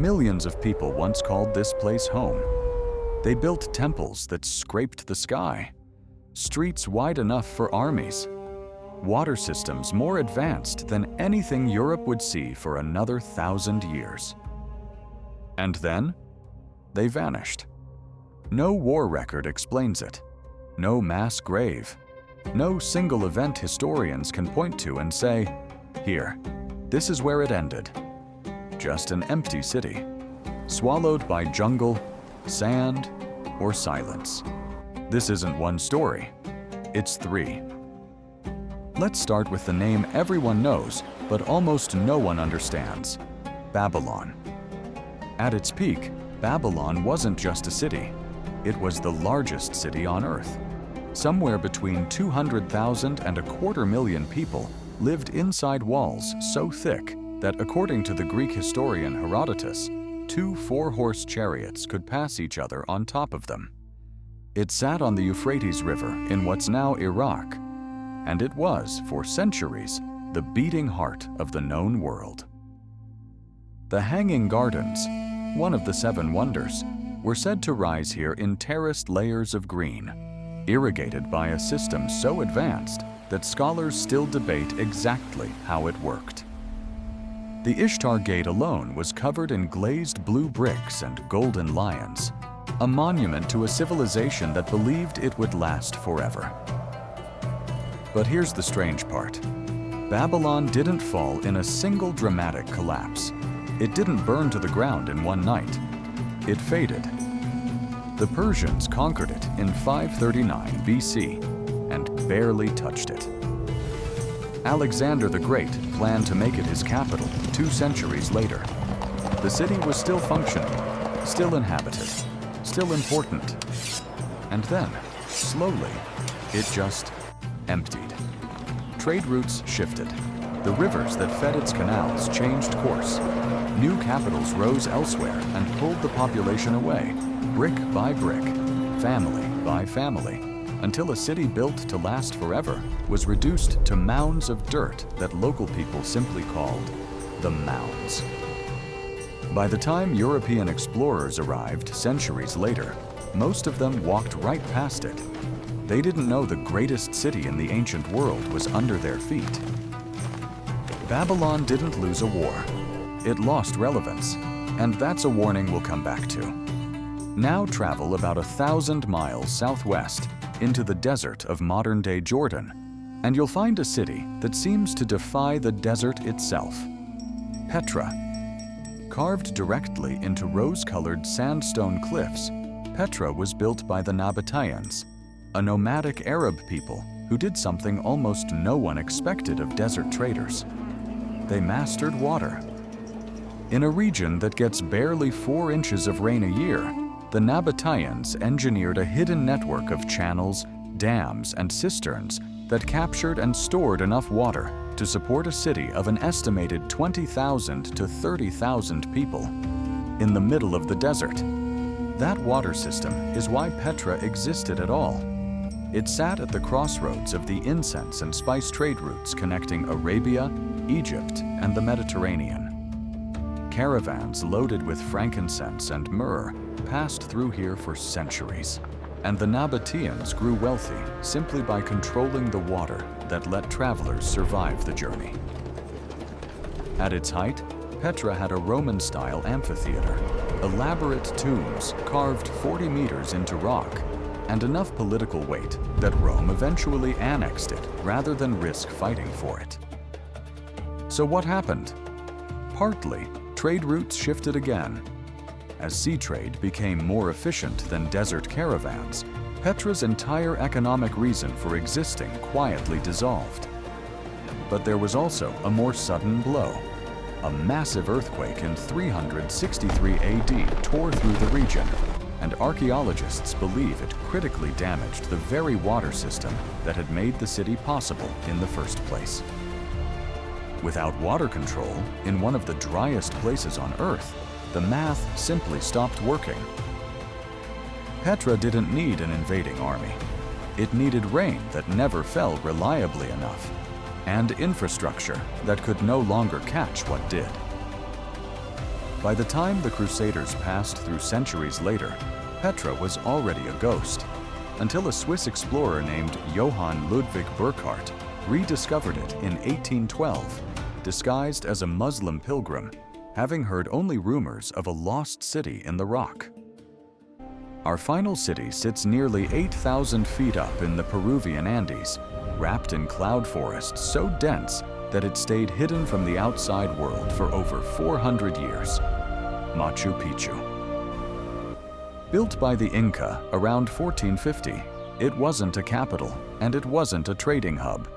Millions of people once called this place home. They built temples that scraped the sky, streets wide enough for armies, water systems more advanced than anything Europe would see for another 1,000 years. And then, they vanished. No war record explains it. No mass grave. No single event historians can point to and say, "Here, this is where it ended." Just an empty city, swallowed by jungle, sand, or silence. This isn't one story, it's three. Let's start with the name everyone knows, but almost no one understands: Babylon. At its peak, Babylon wasn't just a city. It was the largest city on Earth. Somewhere between 200,000 and 250,000 people lived inside walls so thick that, according to the Greek historian Herodotus, 2 4-horse chariots could pass each other on top of them. It sat on the Euphrates River in what's now Iraq, and it was, for centuries, the beating heart of the known world. The Hanging Gardens, one of the 7 wonders, were said to rise here in terraced layers of green, irrigated by a system so advanced that scholars still debate exactly how it worked. The Ishtar Gate alone was covered in glazed blue bricks and golden lions, a monument to a civilization that believed it would last forever. But here's the strange part. Babylon didn't fall in a single dramatic collapse. It didn't burn to the ground in one night. It faded. The Persians conquered it in 539 BC and barely touched it. Alexander the Great planned to make it his capital 2 centuries later. The city was still functioning, still inhabited, still important. And then, slowly, it just emptied. Trade routes shifted. The rivers that fed its canals changed course. New capitals rose elsewhere and pulled the population away, brick by brick, family by family, until a city built to last forever was reduced to mounds of dirt that local people simply called the mounds. By the time European explorers arrived centuries later, most of them walked right past it. They didn't know the greatest city in the ancient world was under their feet. Babylon didn't lose a war. It lost relevance, and that's a warning we'll come back to. Now travel about 1,000 miles southwest into the desert of modern-day Jordan, and you'll find a city that seems to defy the desert itself: Petra. Carved directly into rose-colored sandstone cliffs, Petra was built by the Nabateans, a nomadic Arab people who did something almost no one expected of desert traders. They mastered water. In a region that gets barely 4 inches of rain a year, the Nabateans engineered a hidden network of channels, dams, and cisterns that captured and stored enough water to support a city of an estimated 20,000 to 30,000 people in the middle of the desert. That water system is why Petra existed at all. It sat at the crossroads of the incense and spice trade routes connecting Arabia, Egypt, and the Mediterranean. Caravans loaded with frankincense and myrrh passed through here for centuries, and the Nabateans grew wealthy simply by controlling the water that let travelers survive the journey. At its height, Petra had a Roman-style amphitheater, elaborate tombs carved 40 meters into rock, and enough political weight that Rome eventually annexed it rather than risk fighting for it. So what happened? Partly, trade routes shifted again. As sea trade became more efficient than desert caravans, Petra's entire economic reason for existing quietly dissolved. But there was also a more sudden blow. A massive earthquake in 363 AD tore through the region, and archaeologists believe it critically damaged the very water system that had made the city possible in the first place. Without water control, in one of the driest places on Earth, the math simply stopped working. Petra didn't need an invading army. It needed rain that never fell reliably enough, and infrastructure that could no longer catch what did. By the time the Crusaders passed through centuries later, Petra was already a ghost, until a Swiss explorer named Johann Ludwig Burckhardt rediscovered it in 1812, disguised as a Muslim pilgrim, having heard only rumors of a lost city in the rock. Our final city sits nearly 8,000 feet up in the Peruvian Andes, wrapped in cloud forests so dense that it stayed hidden from the outside world for over 400 years. Machu Picchu. Built by the Inca around 1450, it wasn't a capital and it wasn't a trading hub.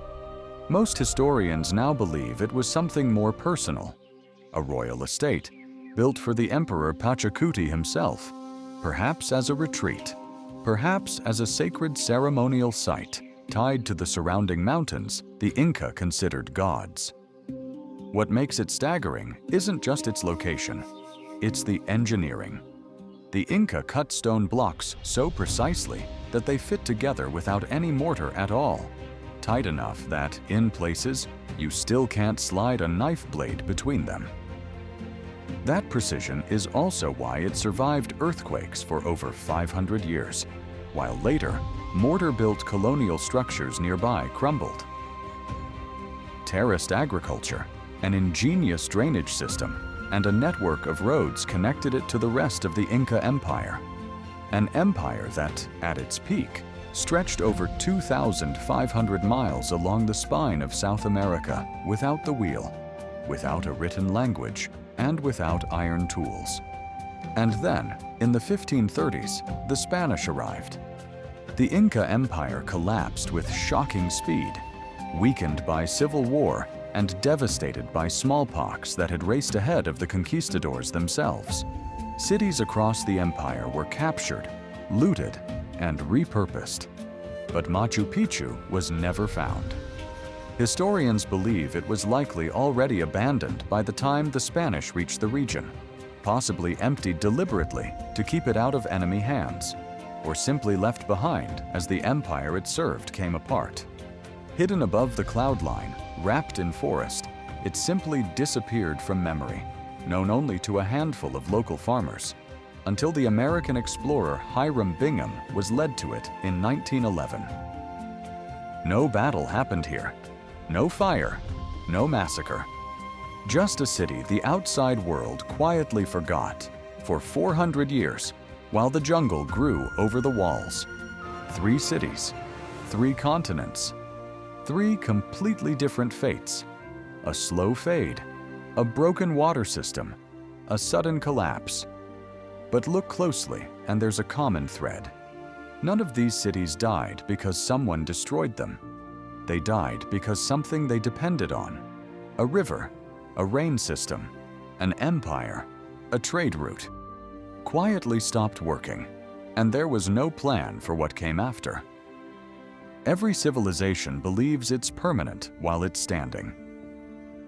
Most historians now believe it was something more personal, a royal estate built for the Emperor Pachacuti himself, perhaps as a retreat, perhaps as a sacred ceremonial site tied to the surrounding mountains the Inca considered gods. What makes it staggering isn't just its location, it's the engineering. The Inca cut stone blocks so precisely that they fit together without any mortar at all, tight enough that, in places, you still can't slide a knife blade between them. That precision is also why it survived earthquakes for over 500 years, while later, mortar-built colonial structures nearby crumbled. Terraced agriculture, an ingenious drainage system, and a network of roads connected it to the rest of the Inca Empire. An empire that, at its peak, stretched over 2,500 miles along the spine of South America without the wheel, without a written language, and without iron tools. And then, in the 1530s, the Spanish arrived. The Inca Empire collapsed with shocking speed, weakened by civil war and devastated by smallpox that had raced ahead of the conquistadors themselves. Cities across the empire were captured, looted, and repurposed. But Machu Picchu was never found. Historians believe it was likely already abandoned by the time the Spanish reached the region, possibly emptied deliberately to keep it out of enemy hands, or simply left behind as the empire it served came apart. Hidden above the cloud line, wrapped in forest, it simply disappeared from memory, known only to a handful of local farmers, until the American explorer Hiram Bingham was led to it in 1911. No battle happened here, no fire, no massacre. Just a city the outside world quietly forgot for 400 years while the jungle grew over the walls. 3 cities, 3 continents, 3 completely different fates. A slow fade, a broken water system, a sudden collapse. But look closely and there's a common thread. None of these cities died because someone destroyed them. They died because something they depended on, a river, a rain system, an empire, a trade route, quietly stopped working, and there was no plan for what came after. Every civilization believes it's permanent while it's standing.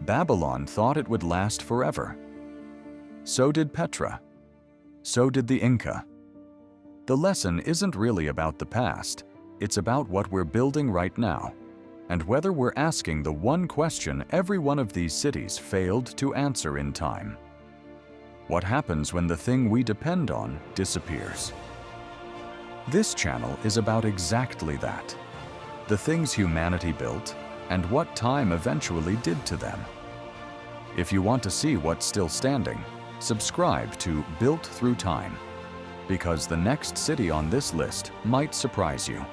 Babylon thought it would last forever. So did Petra. So did the Inca. The lesson isn't really about the past, it's about what we're building right now, and whether we're asking the one question every one of these cities failed to answer in time. What happens when the thing we depend on disappears? This channel is about exactly that. The things humanity built and what time eventually did to them. If you want to see what's still standing, subscribe to Built Through Time, because the next city on this list might surprise you.